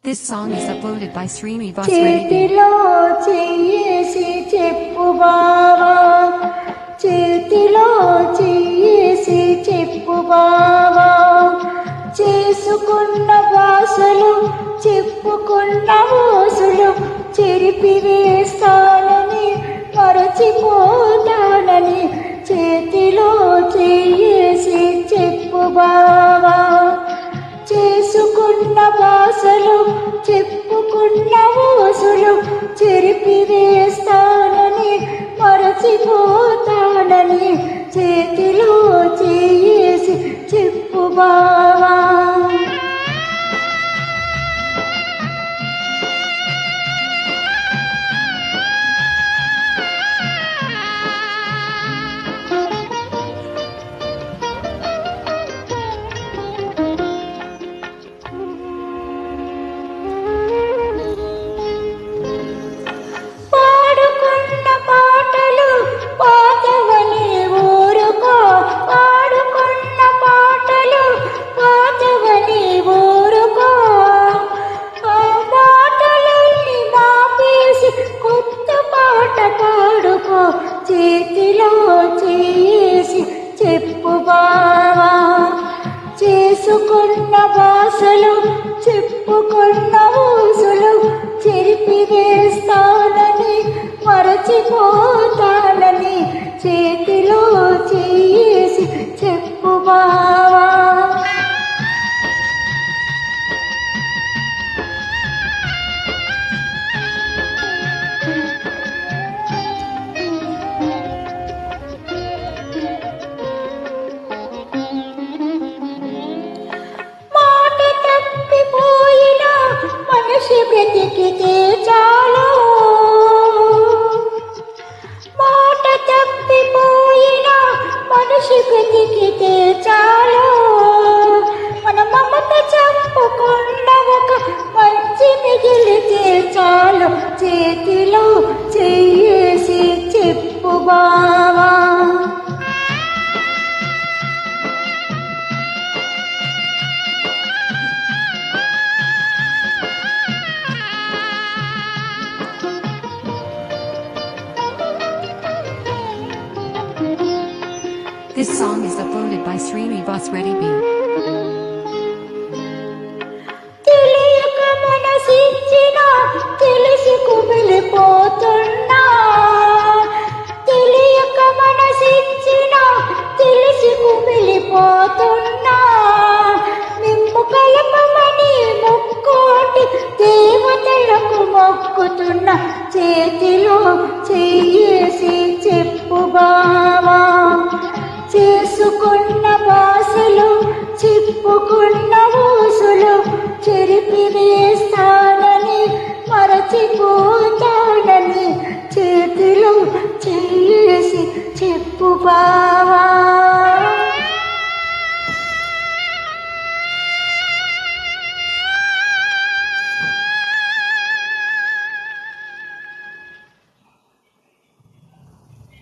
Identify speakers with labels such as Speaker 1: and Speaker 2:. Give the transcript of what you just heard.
Speaker 1: This song is uploaded by Srini Boss
Speaker 2: చేతిలో చెయ్యేసి చెప్పు బావా, చేతిలో చెయ్యేసి చెప్పు బావా, చేసుకున్న భాషలు చెప్పుకున్న మోసులు చెరిపివేస్తానని మరచిపోతానని చేతిలో చెయ్యేసి చెప్పు బావా, చేసుకున్న భాషలు చెప్పుకున్న మోసులు చెరిపివేస్తానని మరచిపోతానని చేతిలో చేసి చెప్పు బావా. చేతిలో చేసి చెప్పు బావా, చేసుకున్న భాషలు చెప్పుకున్న ఊసులు చెరిపివేస్తానని మరచిపోతానని చేతిలో చేసి చెప్పు బావా. బ్రతికితే చాలు, మాట తప్పిపోయిన మనిషి బ్రతికితే చాలు, మన మమత చంపుకున్న ఒక మంచి మిగిలితే చాలు చేతిలో చెయ్యేసి చెప్పు బావా.
Speaker 1: This song is uploaded by Srini Boss Ready B.
Speaker 2: తెలియక మనసిచ్చిన తెలిసి కుమిలిపోతున్నా, తెలియక మనసిచ్చిన తెలిసి కుమిలిపోతున్నా, మిమ్ము కలపమని ముక్కోటి దేవతలకు మొక్కుతున్నా చేతిలో చెయ్యేసి చెప్పు బావా, చేసుకున్న భాషలు చెప్పుకున్న ఊసులు చెరిపివేస్తానని మరచిపో